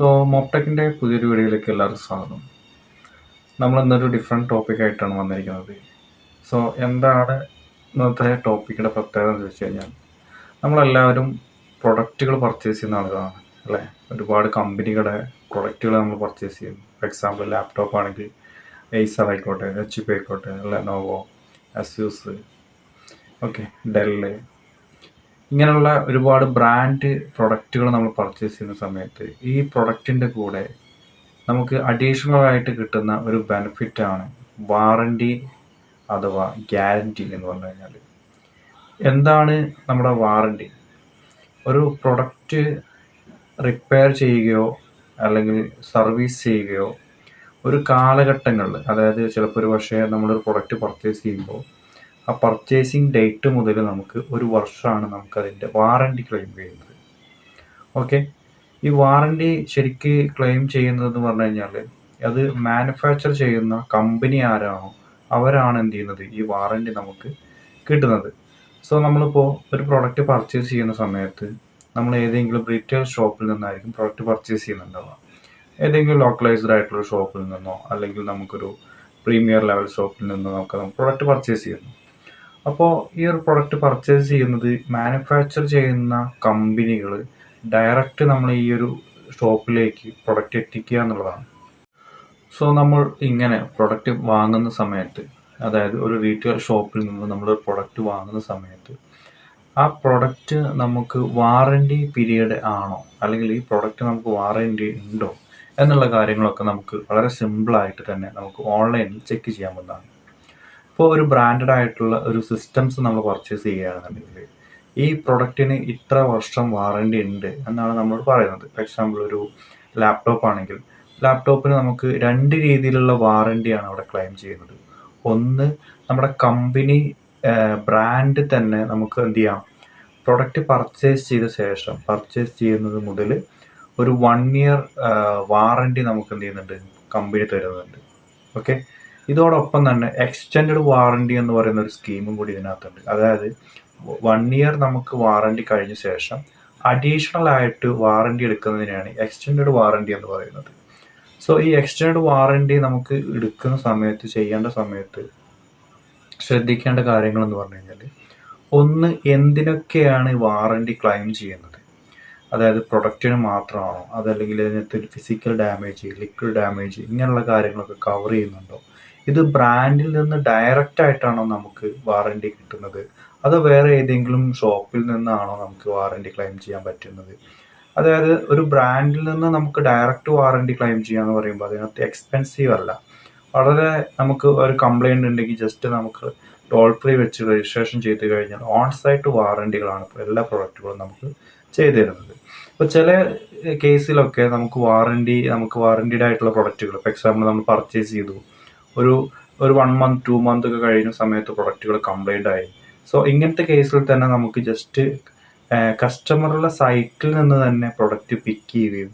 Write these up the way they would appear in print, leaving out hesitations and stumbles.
മോപ്ടെക്കിൻ്റെ പുതിയൊരു വീഡിയോയിലേക്ക് എല്ലാവർക്കും സ്വാഗതം. നമ്മളിന്നൊരു ഡിഫറെൻറ്റ് ടോപ്പിക്കായിട്ടാണ് വന്നിരിക്കുന്നത്. എന്താണ് ഇന്നത്തെ ടോപ്പിക്കിൻ്റെ പ്രത്യേകത എന്ന് വെച്ച് കഴിഞ്ഞാൽ, നമ്മളെല്ലാവരും പ്രൊഡക്റ്റുകൾ പർച്ചേസ് ചെയ്യുന്ന ആളുകളാണ് അല്ലേ. ഒരുപാട് കമ്പനികളുടെ പ്രൊഡക്റ്റുകൾ നമ്മൾ പർച്ചേസ് ചെയ്യും. ഫോർ എക്സാമ്പിൾ ലാപ്ടോപ്പ് ആണെങ്കിൽ എയ്സർ ആയിക്കോട്ടെ, HP ആയിക്കോട്ടെ, ലെനോവോ, അസ്യൂസ്, ഡെല്ല്, ഇങ്ങനെയുള്ള ഒരുപാട് ബ്രാൻഡ് പ്രൊഡക്റ്റുകൾ നമ്മൾ പർച്ചേസ് ചെയ്യുന്ന സമയത്ത് ഈ പ്രൊഡക്റ്റിൻ്റെ കൂടെ നമുക്ക് അഡീഷണൽ ആയിട്ട് കിട്ടുന്ന ഒരു ബെനിഫിറ്റാണ് വാറണ്ടി അഥവാ ഗ്യാരണ്ടി എന്ന് പറഞ്ഞു കഴിഞ്ഞാൽ. എന്താണ് നമ്മുടെ വാറണ്ടി? ഒരു പ്രൊഡക്റ്റ് റിപ്പയർ ചെയ്യുകയോ അല്ലെങ്കിൽ സർവീസ് ചെയ്യുകയോ ഒരു കാലഘട്ടങ്ങളിൽ, അതായത് ചിലപ്പോൾ ഒരു പക്ഷേ നമ്മളൊരു പ്രൊഡക്റ്റ് പർച്ചേസ് ചെയ്യുമ്പോൾ ആ പർച്ചേസിങ് ഡേറ്റ് മുതൽ നമുക്ക് ഒരു വർഷമാണ് നമുക്കതിൻ്റെ വാറണ്ടി ക്ലെയിം ചെയ്യുന്നത്. ഈ വാറണ്ടി ശരിക്ക് ക്ലെയിം ചെയ്യുന്നതെന്ന് പറഞ്ഞു കഴിഞ്ഞാൽ, അത് മാനുഫാക്ചർ ചെയ്യുന്ന കമ്പനി ആരാണോ അവരാണ് എന്ത് ചെയ്യുന്നത്, ഈ വാറണ്ടി നമുക്ക് കിട്ടുന്നത്. നമ്മളിപ്പോൾ ഒരു പ്രൊഡക്റ്റ് പർച്ചേസ് ചെയ്യുന്ന സമയത്ത് നമ്മൾ ഏതെങ്കിലും റീറ്റെയിൽ ഷോപ്പിൽ നിന്നായിരിക്കും പ്രൊഡക്റ്റ് പർച്ചേസ് ചെയ്യുന്നുണ്ടാവുക. ഏതെങ്കിലും ലോക്കലൈസ്ഡ് ആയിട്ടുള്ള ഷോപ്പിൽ നിന്നോ അല്ലെങ്കിൽ നമുക്കൊരു പ്രീമിയർ ലെവൽ ഷോപ്പിൽ നിന്നോ നമുക്ക് പ്രൊഡക്റ്റ് പർച്ചേസ് ചെയ്യുന്നു. അപ്പോൾ ഈ ഒരു പ്രൊഡക്റ്റ് പർച്ചേസ് ചെയ്യുന്നത് മാനുഫാക്ചർ ചെയ്യുന്ന കമ്പനികൾ ഡയറക്റ്റ് നമ്മൾ ഈ ഒരു ഷോപ്പിലേക്ക് പ്രൊഡക്റ്റ് എത്തിക്കുക എന്നുള്ളതാണ്. നമ്മൾ ഇങ്ങനെ പ്രൊഡക്റ്റ് വാങ്ങുന്ന സമയത്ത്, അതായത് ഒരു റീറ്റെയിൽ ഷോപ്പിൽ നിന്ന് നമ്മളൊരു പ്രൊഡക്റ്റ് വാങ്ങുന്ന സമയത്ത് ആ പ്രൊഡക്റ്റ് നമുക്ക് വാറണ്ടി പീരീഡ് ആണോ അല്ലെങ്കിൽ ഈ പ്രൊഡക്റ്റ് നമുക്ക് വാറണ്ടി ഉണ്ടോ എന്നുള്ള കാര്യങ്ങളൊക്കെ നമുക്ക് വളരെ സിമ്പിളായിട്ട് തന്നെ നമുക്ക് ഓൺലൈനിൽ ചെക്ക് ചെയ്യാവുന്നതാണ്. ഇപ്പോൾ ഒരു ബ്രാൻഡഡ് ആയിട്ടുള്ള ഒരു സിസ്റ്റംസ് നമ്മൾ പർച്ചേസ് ചെയ്യുകയാണെന്നുണ്ടെങ്കിൽ ഈ പ്രൊഡക്റ്റിന് ഇത്ര വർഷം വാറണ്ടി ഉണ്ട് എന്നാണ് നമ്മൾ പറയുന്നത്. ഫോർ എക്സാമ്പിൾ ഒരു ലാപ്ടോപ്പ് ആണെങ്കിൽ ലാപ്ടോപ്പിന് നമുക്ക് 2 രീതിയിലുള്ള വാറണ്ടിയാണ് അവിടെ ക്ലെയിം ചെയ്യുന്നത്. ഒന്ന്, നമ്മുടെ കമ്പനി ബ്രാൻഡ് തന്നെ നമുക്ക് എന്ത് ചെയ്യാം, പ്രൊഡക്റ്റ് പർച്ചേസ് ചെയ്ത ശേഷം പർച്ചേസ് ചെയ്യുന്നത് മുതൽ ഒരു 1 ഇയർ വാറണ്ടി നമുക്ക് എന്ത് ചെയ്യുന്നുണ്ട്, കമ്പനി തരുന്നുണ്ട്. ഇതോടൊപ്പം തന്നെ എക്സ്റ്റെൻഡ് വാറണ്ടി എന്ന് പറയുന്ന ഒരു സ്കീമും കൂടി ഇതിനകത്തുണ്ട്. അതായത് 1 ഇയർ നമുക്ക് വാറണ്ടി കഴിഞ്ഞ ശേഷം അഡീഷണൽ ആയിട്ട് വാറണ്ടി എടുക്കുന്നതിനാണ് എക്സ്റ്റെൻഡ് വാറണ്ടി എന്ന് പറയുന്നത്. ഈ എക്സ്റ്റെൻഡ് വാറണ്ടി നമുക്ക് എടുക്കുന്ന സമയത്ത്, ചെയ്യേണ്ട സമയത്ത് ശ്രദ്ധിക്കേണ്ട കാര്യങ്ങൾ എന്ന് പറഞ്ഞു കഴിഞ്ഞാൽ, ഒന്ന്, എന്തിനൊക്കെയാണ് വാറണ്ടി ക്ലെയിം ചെയ്യുന്നത്. അതായത് പ്രൊഡക്റ്റിന് മാത്രമാണോ, അതല്ലെങ്കിൽ അതിനകത്ത് ഫിസിക്കൽ ഡാമേജ്, ലിക്വിഡ് ഡാമേജ്, ഇങ്ങനെയുള്ള കാര്യങ്ങളൊക്കെ കവർ ചെയ്യുന്നുണ്ടോ. ഇത് ബ്രാൻഡിൽ നിന്ന് ഡയറക്റ്റ് ആയിട്ടാണോ നമുക്ക് വാറണ്ടി കിട്ടുന്നത്, അതോ വേറെ ഏതെങ്കിലും ഷോപ്പിൽ നിന്നാണോ നമുക്ക് വാറണ്ടി ക്ലെയിം ചെയ്യാൻ പറ്റുന്നത്. അതായത് ഒരു ബ്രാൻഡിൽ നിന്ന് നമുക്ക് ഡയറക്റ്റ് വാറണ്ടി ക്ലെയിം ചെയ്യാന്ന് പറയുമ്പോൾ അതിനകത്ത് എക്സ്പെൻസീവ് അല്ല. വളരെ നമുക്ക് ഒരു കംപ്ലൈൻറ്റ് ഉണ്ടെങ്കിൽ ജസ്റ്റ് നമുക്ക് ടോൾ ഫ്രീ വെച്ച് രജിസ്ട്രേഷൻ ചെയ്ത് കഴിഞ്ഞാൽ ഓൺ സൈറ്റ് വാറണ്ടികളാണ് ഇപ്പോൾ എല്ലാ പ്രൊഡക്റ്റുകളും നമുക്ക് ചെയ്തു തരുന്നത്. ഇപ്പോൾ ചില കേസിലൊക്കെ നമുക്ക് വാറണ്ടീഡ് ആയിട്ടുള്ള പ്രൊഡക്റ്റുകൾ, ഫോർ എക്സാമ്പിൾ നമ്മൾ പർച്ചേസ് ചെയ്തു, ഒരു 1 മന്ത് 2 മന്ത് ഒക്കെ കഴിയുന്ന സമയത്ത് പ്രൊഡക്റ്റുകൾ കംപ്ലൈൻ്റ് ആയി. ഇങ്ങനത്തെ കേസിൽ തന്നെ നമുക്ക് ജസ്റ്റ് കസ്റ്റമറുടെ സൈറ്റിൽ നിന്ന് തന്നെ പ്രൊഡക്റ്റ് പിക്ക് ചെയ്യുകയും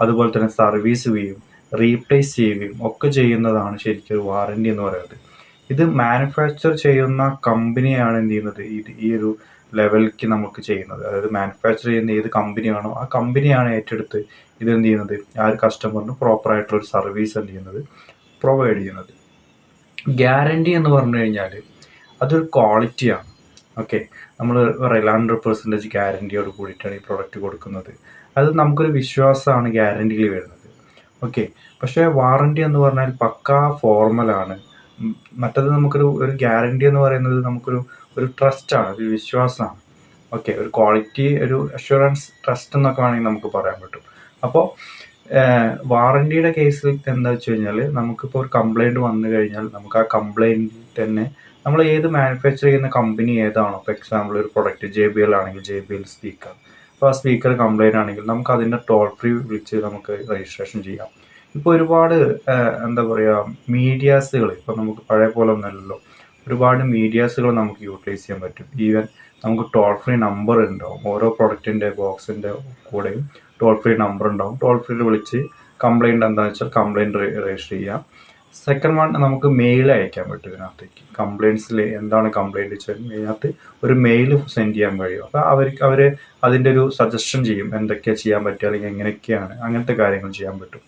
അതുപോലെ തന്നെ സർവീസ് ചെയ്യുകയും റീപ്ലേസ് ചെയ്യുകയും ഒക്കെ ചെയ്യുന്നതാണ് ശരിക്കും ഒരു വാറണ്ടി എന്ന് പറയുന്നത്. ഇത് മാനുഫാക്ചർ ചെയ്യുന്ന കമ്പനിയാണ് എന്ത് ചെയ്യുന്നത്, ഈ ഒരു ലെവലിലേക്ക് നമുക്ക് ചെയ്യുന്നത്. അതായത് മാനുഫാക്ചർ ചെയ്യുന്ന ഏത് കമ്പനിയാണോ ആ കമ്പനിയാണ് ഏറ്റെടുത്ത് ഇത് എന്ത് ചെയ്യുന്നത്, ആ ഒരു കസ്റ്റമറിന് പ്രോപ്പറായിട്ടുള്ള ഒരു സർവീസ് എന്ത് ചെയ്യുന്നത്, പ്രൊവൈഡ് ചെയ്യുന്നത്. ഗ്യാരണ്ടി എന്ന് പറഞ്ഞു കഴിഞ്ഞാൽ അതൊരു ക്വാളിറ്റിയാണ്. നമ്മൾ 100% ഗ്യാരണ്ടിയോട് കൂടിയിട്ടാണ് ഈ പ്രൊഡക്റ്റ് കൊടുക്കുന്നത്. അത് നമുക്കൊരു വിശ്വാസമാണ് ഗ്യാരണ്ടിയിൽ വരുന്നത്. പക്ഷേ വാറണ്ടി എന്ന് പറഞ്ഞാൽ പക്കാ ഫോർമലാണ്. മറ്റത് ഒരു ഗ്യാരണ്ടി എന്ന് പറയുന്നത് ഒരു ട്രസ്റ്റാണ്, ഒരു വിശ്വാസമാണ്. ഒരു ക്വാളിറ്റി, ഒരു അഷ്വറൻസ്, ട്രസ്റ്റ് എന്നൊക്കെ വേണമെങ്കിൽ നമുക്ക് പറയാൻ പറ്റും. അപ്പോൾ വാറണ്ടിയുടെ കേസിൽ എന്താ വെച്ച് കഴിഞ്ഞാൽ, നമുക്കിപ്പോൾ ഒരു കംപ്ലൈൻറ്റ് വന്നു കഴിഞ്ഞാൽ നമുക്ക് ആ കംപ്ലൈൻറ്റ് തന്നെ നമ്മൾ ഏത് മാനുഫാക്ചർ ചെയ്യുന്ന കമ്പനി ഏതാണോ, ഫോർ എക്സാമ്പിൾ ഒരു പ്രൊഡക്റ്റ് JBL ആണെങ്കിൽ JBL സ്പീക്കർ, അപ്പോൾ ആ സ്പീക്കർ കംപ്ലൈൻറ്റ് ആണെങ്കിൽ നമുക്ക് അതിൻ്റെ ടോൾ ഫ്രീ വിളിച്ച് നമുക്ക് രജിസ്ട്രേഷൻ ചെയ്യാം. ഇപ്പോൾ ഒരുപാട് മീഡിയാസുകൾ, ഇപ്പോൾ നമുക്ക് പഴയ പോലെ ഒന്നല്ലല്ലോ, ഒരുപാട് മീഡിയാസുകൾ നമുക്ക് യൂട്ടിലൈസ് ചെയ്യാൻ പറ്റും. ഈവൻ നമുക്ക് ടോൾ ഫ്രീ നമ്പർ ഉണ്ടാവും, ഓരോ പ്രൊഡക്റ്റിൻ്റെ ബോക്സിൻ്റെ കൂടെയും ടോൾ ഫ്രീ നമ്പർ ഉണ്ടാവും. ടോൾ ഫ്രീ വിളിച്ച് കംപ്ലൈൻറ്റ് എന്താണെന്ന് വെച്ചാൽ കംപ്ലൈൻറ്റ് രജിസ്റ്റർ ചെയ്യാം. സെക്കൻഡ് വൺ, നമുക്ക് മെയിൽ അയക്കാൻ പറ്റും ഇതിനകത്തേക്ക്. കംപ്ലയിൻസിൽ എന്താണ് കംപ്ലയിൻറ്റ് വെച്ചാൽ ഇതിനകത്ത് ഒരു മെയിൽ സെൻഡ് ചെയ്യാൻ കഴിയും. അപ്പോൾ അവർ അതിൻ്റെ ഒരു സജഷൻ ചെയ്യും, എന്തൊക്കെയാണ് ചെയ്യാൻ പറ്റുക അല്ലെങ്കിൽ എങ്ങനെയൊക്കെയാണ് അങ്ങനത്തെ കാര്യങ്ങൾ ചെയ്യാൻ പറ്റും.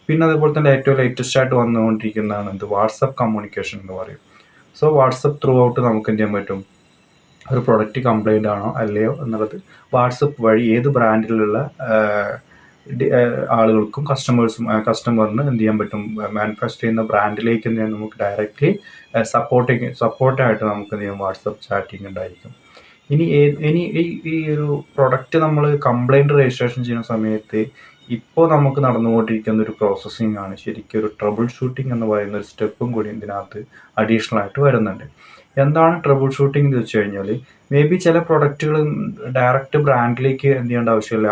പിന്നെ അതുപോലെ തന്നെ ഏറ്റവും ലേറ്റസ്റ്റ് ആയിട്ട് വന്നുകൊണ്ടിരിക്കുന്നതാണ് വാട്സപ്പ് കമ്മ്യൂണിക്കേഷൻ എന്ന് പറയും. സോ വാട്സപ്പ് ത്രൂ ഔട്ട് നമുക്ക് എന്ത് ചെയ്യാൻ പറ്റും, ഒരു പ്രൊഡക്റ്റ് കംപ്ലയിൻ്റ് ആണോ അല്ലയോ എന്നുള്ളത് വാട്സപ്പ് വഴി ഏത് ബ്രാൻഡിലുള്ള ആളുകൾക്കും കസ്റ്റമറിന് എന്ത് ചെയ്യാൻ പറ്റും, മാനുഫാക്ചർ ചെയ്യുന്ന ബ്രാൻഡിലേക്ക് എന്ത് ചെയ്യാൻ നമുക്ക് ഡയറക്റ്റ്ലി സപ്പോർട്ടായിട്ട് നമുക്ക് എന്ത് ചെയ്യാം, വാട്സപ്പ് ചാറ്റിംഗ് ഉണ്ടായിരിക്കും. ഇനി ഈ ഒരു പ്രൊഡക്റ്റ് നമ്മൾ കംപ്ലയിൻറ്റ് രജിസ്ട്രേഷൻ ചെയ്യുന്ന സമയത്ത് ഇപ്പോൾ നമുക്ക് നടന്നുകൊണ്ടിരിക്കുന്ന ഒരു പ്രോസസ്സിംഗ് ആണ് ശരിക്കും ഒരു ട്രബിൾ ഷൂട്ടിംഗ് എന്ന് പറയുന്ന ഒരു സ്റ്റെപ്പും കൂടി ഇതിനകത്ത് അഡീഷണൽ ആയിട്ട് വരുന്നുണ്ട്. എന്താണ് ട്രബിൾ ഷൂട്ടിംഗ് എന്ന് വെച്ച് കഴിഞ്ഞാൽ, മേ ബി ചില പ്രൊഡക്റ്റുകൾ ഡയറക്റ്റ് ബ്രാൻഡിലേക്ക് എന്ത് ചെയ്യേണ്ട ആവശ്യമില്ല,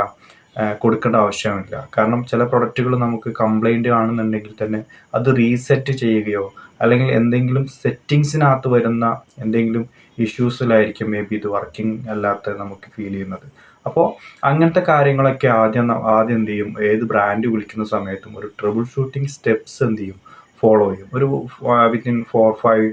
കൊടുക്കേണ്ട ആവശ്യമില്ല. കാരണം ചില പ്രൊഡക്റ്റുകൾ നമുക്ക് കംപ്ലൈൻറ്റ് ആണെന്നുണ്ടെങ്കിൽ തന്നെ അത് റീസെറ്റ് ചെയ്യുകയോ അല്ലെങ്കിൽ എന്തെങ്കിലും സെറ്റിങ്സിനകത്ത് വരുന്ന എന്തെങ്കിലും ഇഷ്യൂസിലായിരിക്കും മേ ബി ഇത് വർക്കിംഗ് അല്ലാത്ത നമുക്ക് ഫീൽ ചെയ്യുന്നത്. അപ്പോൾ അങ്ങനത്തെ കാര്യങ്ങളൊക്കെ ആദ്യം എന്ത് ചെയ്യും, ഏത് ബ്രാൻഡ് വിളിക്കുന്ന സമയത്തും ഒരു ട്രബിൾ ഷൂട്ടിംഗ് സ്റ്റെപ്സ് എന്ത് ചെയ്യും, ഫോളോ ചെയ്യും. ഒരു വിത്തിൻ 4-5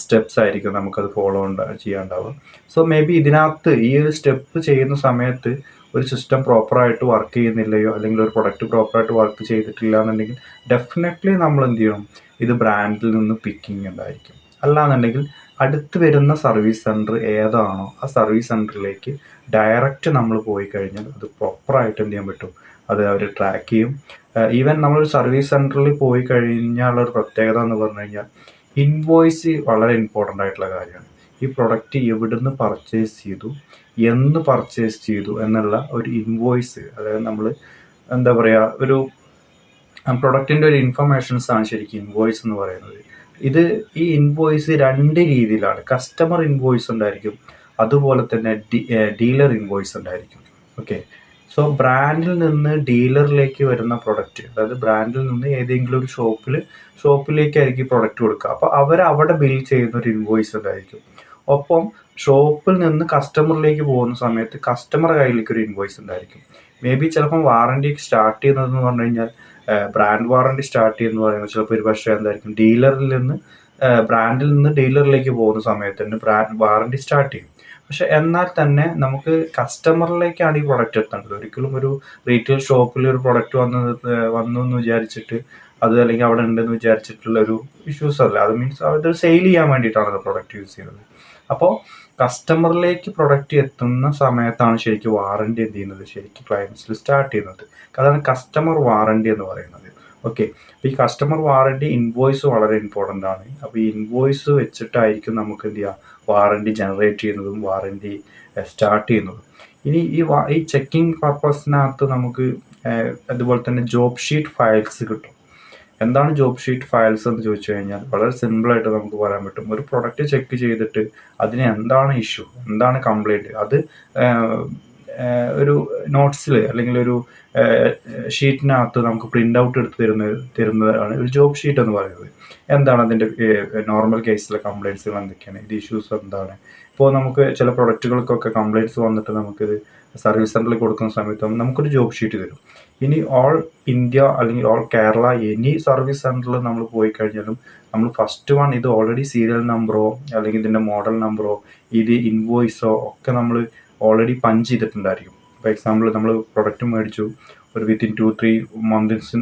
സ്റ്റെപ്സ് ആയിരിക്കും നമുക്കത് ഫോളോ ചെയ്യാണ്ടാവുക. സോ മേ ബി ഇതിനകത്ത് ഈ ഒരു സ്റ്റെപ്പ് ചെയ്യുന്ന സമയത്ത് ഒരു സിസ്റ്റം പ്രോപ്പറായിട്ട് വർക്ക് ചെയ്യുന്നില്ലയോ അല്ലെങ്കിൽ ഒരു പ്രൊഡക്റ്റ് പ്രോപ്പറായിട്ട് വർക്ക് ചെയ്തിട്ടില്ല എന്നുണ്ടെങ്കിൽ ഡെഫിനറ്റ്ലി നമ്മൾ എന്ത് ചെയ്യണം, ഇത് ബ്രാൻഡിൽ നിന്ന് പിക്കിങ് ഉണ്ടായിരിക്കും. അല്ലാന്നുണ്ടെങ്കിൽ അടുത്ത് വരുന്ന സർവീസ് സെൻറ്റർ ഏതാണോ ആ സർവീസ് സെൻറ്ററിലേക്ക് ഡയറക്റ്റ് നമ്മൾ പോയി കഴിഞ്ഞാൽ അത് പ്രോപ്പറായിട്ട് എന്ത് ചെയ്യാൻ പറ്റും, അത് അവർ ട്രാക്ക് ചെയ്യും. ഈവൻ നമ്മളൊരു സർവീസ് സെൻറ്ററിൽ പോയി കഴിഞ്ഞാലുള്ളൊരു പ്രത്യേകത എന്ന് പറഞ്ഞു കഴിഞ്ഞാൽ ഇൻവോയ്സ് വളരെ ഇമ്പോർട്ടൻ്റ് ആയിട്ടുള്ള കാര്യമാണ്. ഈ പ്രൊഡക്റ്റ് എവിടുന്ന് പർച്ചേസ് ചെയ്തു, എന്ന് പർച്ചേസ് ചെയ്തു എന്നുള്ള ഒരു ഇൻവോയ്സ്, അതായത് നമ്മൾ എന്താ പറയുക, ഒരു പ്രൊഡക്റ്റിൻ്റെ ഒരു ഇൻഫർമേഷൻസ് ആണ് ശരിക്കും ഇൻവോയ്സ് എന്ന് പറയുന്നത്. ഈ ഇൻവോയ്സ് 2 രീതിയിലാണ്. കസ്റ്റമർ ഇൻവോയ്സ് ഉണ്ടായിരിക്കും, അതുപോലെ തന്നെ ഡീലർ ഇൻവോയ്സ് ഉണ്ടായിരിക്കും. ഓക്കെ, സോ ബ്രാൻഡിൽ നിന്ന് ഡീലറിലേക്ക് വരുന്ന പ്രൊഡക്റ്റ്, അതായത് ബ്രാൻഡിൽ നിന്ന് ഏതെങ്കിലും ഒരു ഷോപ്പിലേക്കായിരിക്കും പ്രൊഡക്റ്റ് കൊടുക്കുക. അപ്പോൾ അവിടെ ബിൽ ചെയ്യുന്ന ഒരു ഇൻവോയ്സ് ഉണ്ടായിരിക്കും. ഒപ്പം ഷോപ്പിൽ നിന്ന് കസ്റ്റമറിലേക്ക് പോകുന്ന സമയത്ത് കസ്റ്റമർ കയ്യിലേക്ക് ഒരു ഇൻവോയ്സ് ഉണ്ടായിരിക്കും. മേ ബി ചിലപ്പം വാറണ്ടി സ്റ്റാർട്ട് ചെയ്യുന്നതെന്ന് പറഞ്ഞു കഴിഞ്ഞാൽ ബ്രാൻഡ് വാറണ്ടി സ്റ്റാർട്ട് ചെയ്യുന്നത് പറയുന്നത് ചിലപ്പോൾ ഒരു പക്ഷേ എന്തായിരിക്കും, ബ്രാൻഡിൽ നിന്ന് ഡീലറിലേക്ക് പോകുന്ന സമയത്ത് തന്നെ ബ്രാൻഡ് വാറണ്ടി സ്റ്റാർട്ട് ചെയ്യും. പക്ഷെ എന്നാൽ തന്നെ നമുക്ക് കസ്റ്റമറിലേക്കാണ് ഈ പ്രൊഡക്റ്റ് എത്തേണ്ടത്. ഒരിക്കലും ഒരു റീറ്റെയിൽ ഷോപ്പിൽ ഒരു പ്രൊഡക്റ്റ് വന്നു എന്ന് വിചാരിച്ചിട്ട് അത് അല്ലെങ്കിൽ അവിടെ ഉണ്ടെന്ന് വിചാരിച്ചിട്ടുള്ള ഒരു ഇഷ്യൂസ് അല്ല. അത് മീൻസ് അത് സെയിൽ ചെയ്യാൻ വേണ്ടിയിട്ടാണ് പ്രൊഡക്റ്റ് യൂസ് ചെയ്യുന്നത്. അപ്പോൾ കസ്റ്റമറിലേക്ക് പ്രൊഡക്റ്റ് എത്തുന്ന സമയത്താണ് ശരിക്കും വാറണ്ടി എന്ത് ചെയ്യുന്നത്, ശരിക്കും ക്ലയൻസിൽ സ്റ്റാർട്ട് ചെയ്യുന്നത്. അതാണ് കസ്റ്റമർ വാറണ്ടി എന്ന് പറയുന്നത്. ഓക്കെ, അപ്പോൾ ഈ കസ്റ്റമർ വാറണ്ടി ഇൻവോയ്സ് വളരെ ഇമ്പോർട്ടൻ്റ് ആണ്. അപ്പോൾ ഈ ഇൻവോയ്സ് വെച്ചിട്ടായിരിക്കും നമുക്ക് എന്ത് ചെയ്യുക, വാറണ്ടി ജനറേറ്റ് ചെയ്യുന്നതും വാറണ്ടി സ്റ്റാർട്ട് ചെയ്യുന്നതും. ഇനി ഈ ചെക്കിംഗ് പർപ്പസിനകത്ത് നമുക്ക് അതുപോലെ തന്നെ ജോബ് ഷീറ്റ് ഫയൽസ് കിട്ടും. എന്താണ് ജോബ് ഷീറ്റ് ഫയൽസ് എന്ന് ചോദിച്ചു കഴിഞ്ഞാൽ വളരെ സിമ്പിളായിട്ട് നമുക്ക് പറയാൻ പറ്റും. ഒരു പ്രൊഡക്റ്റ് ചെക്ക് ചെയ്തിട്ട് അതിന് എന്താണ് ഇഷ്യൂ, എന്താണ് കംപ്ലൈൻറ്റ്, അത് ഒരു നോട്ട്സിൽ അല്ലെങ്കിൽ ഒരു ഷീറ്റിനകത്ത് നമുക്ക് പ്രിൻ്റ് ഔട്ട് എടുത്ത് തരുന്നതാണ് ഒരു ജോബ് ഷീറ്റ് എന്ന് പറയുന്നത്. എന്താണ് അതിൻ്റെ നോർമൽ കേസിലെ കംപ്ലയിൻസുകൾ എന്തൊക്കെയാണ്, ഇത് ഇഷ്യൂസ് എന്താണ്. ഇപ്പോൾ നമുക്ക് ചില പ്രൊഡക്റ്റുകൾക്കൊക്കെ കംപ്ലയിൻറ്റ്സ് വന്നിട്ട് നമുക്കിത് സർവീസ് സെൻറ്ററിൽ കൊടുക്കുന്ന സമയത്ത് നമുക്കൊരു ജോബ് ഷീറ്റ് തരും. ഇനി ഓൾ ഇന്ത്യ അല്ലെങ്കിൽ ഓൾ കേരള എനി സർവീസ് സെൻറ്ററിൽ നമ്മൾ പോയി കഴിഞ്ഞാലും നമ്മൾ ഫസ്റ്റ് വൺ ഇത് ഓൾറെഡി സീരിയൽ നമ്പറോ അല്ലെങ്കിൽ ഇതിൻ്റെ മോഡൽ നമ്പറോ ഇത് ഇൻവോയ്സോ ഒക്കെ നമ്മൾ ഓൾറെഡി പഞ്ച് ചെയ്തിട്ടുണ്ടായിരിക്കും. ഫോർ എക്സാമ്പിൾ നമ്മൾ പ്രൊഡക്റ്റ് മേടിച്ചു, ഒരു വിത്തിൻ 2-3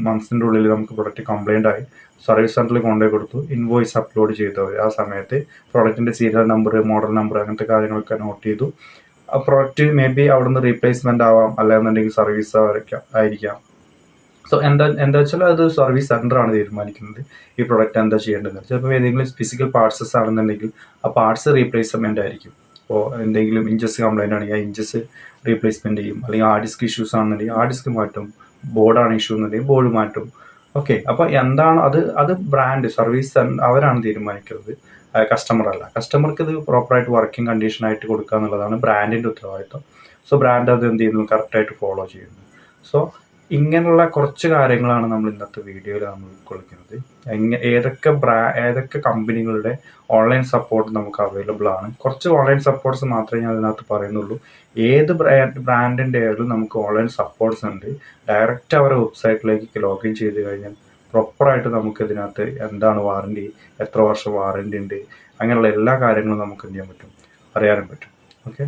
മന്ത്സിൻ്റെ ഉള്ളിൽ നമുക്ക് പ്രൊഡക്റ്റ് കംപ്ലയിൻ്റ് ആയി, സർവീസ് സെൻറ്ററിൽ കൊണ്ടുപോയി കൊടുത്തു, ഇൻവോയ്സ് അപ്ലോഡ് ചെയ്തവർ ആ സമയത്ത് പ്രൊഡക്റ്റിൻ്റെ സീരിയൽ നമ്പർ, മോഡൽ നമ്പർ അങ്ങനത്തെ കാര്യങ്ങളൊക്കെ നോട്ട് ചെയ്തു. ആ പ്രൊഡക്റ്റ് മേ ബി അവിടെ നിന്ന് റീപ്ലേസ്മെൻ്റ് ആവാം, അല്ലാന്നുണ്ടെങ്കിൽ സർവീസ് ആയിരിക്കാം. സോ എന്താ വെച്ചാൽ അത് സർവീസ് സെൻ്ററാണ് തീരുമാനിക്കുന്നത് ഈ പ്രൊഡക്റ്റ് എന്താ ചെയ്യേണ്ടത്. ചിലപ്പോൾ ഏതെങ്കിലും ഫിസിക്കൽ പാർട്സസ് ആണെന്നുണ്ടെങ്കിൽ ആ പാർട്സ് റീപ്ലേസ്മെൻ്റ് ആയിരിക്കും. ഇപ്പോൾ എന്തെങ്കിലും ഇഞ്ചസ് കംപ്ലൈൻ്റ് ആണെങ്കിൽ ആ ഇഞ്ചസ് റീപ്ലേസ്മെൻറ്റ് ചെയ്യും, അല്ലെങ്കിൽ ഹാർഡ് ഡിസ്ക് ഇഷ്യൂസ് ആണെന്നുണ്ടെങ്കിൽ ഹാർഡ് ഡിസ്ക് മാറ്റും, ബോർഡാണ് ഇഷ്യൂ എന്നുണ്ടെങ്കിൽ ബോർഡ് മാറ്റും. ഓക്കെ, അപ്പോൾ എന്താണ് അത് ബ്രാൻഡ് സർവീസ് അവരാണ് തീരുമാനിക്കുന്നത്, കസ്റ്റമർ അല്ല. കസ്റ്റമർക്ക് ഇത് പ്രോപ്പറായിട്ട് വർക്കിംഗ് കണ്ടീഷനായിട്ട് കൊടുക്കുക എന്നുള്ളതാണ് ബ്രാൻഡിൻ്റെ ഉത്തരവാദിത്വം. സോ ബ്രാൻഡ് അത് എന്ത് ചെയ്യുന്നു, കറക്റ്റായിട്ട് ഫോളോ ചെയ്യുന്നു. സോ ഇങ്ങനെയുള്ള കുറച്ച് കാര്യങ്ങളാണ് നമ്മൾ ഇന്നത്തെ വീഡിയോയിൽ നമ്മൾ ഉൾക്കൊള്ളിക്കുന്നത്. ഏതൊക്കെ കമ്പനികളുടെ ഓൺലൈൻ സപ്പോർട്ട് നമുക്ക് അവൈലബിൾ ആണ്. കുറച്ച് ഓൺലൈൻ സപ്പോർട്ട്സ് മാത്രമേ ഞാൻ അതിനകത്ത് പറയുന്നുള്ളൂ. ഏത് ബ്രാൻഡിൻ്റെ ആയാലും നമുക്ക് ഓൺലൈൻ സപ്പോർട്ട്സ് ഉണ്ട്. ഡയറക്റ്റ് അവരുടെ വെബ്സൈറ്റിലേക്ക് ലോഗിൻ ചെയ്ത് കഴിഞ്ഞാൽ പ്രോപ്പറായിട്ട് നമുക്ക് ഇതിനകത്ത് എന്താണ് വാറണ്ടി, എത്ര വർഷം വാറണ്ടി ഉണ്ട്, അങ്ങനെയുള്ള എല്ലാ കാര്യങ്ങളും നമുക്ക് എന്ത് ചെയ്യാൻ പറ്റും, അറിയാനും പറ്റും. ഓക്കെ.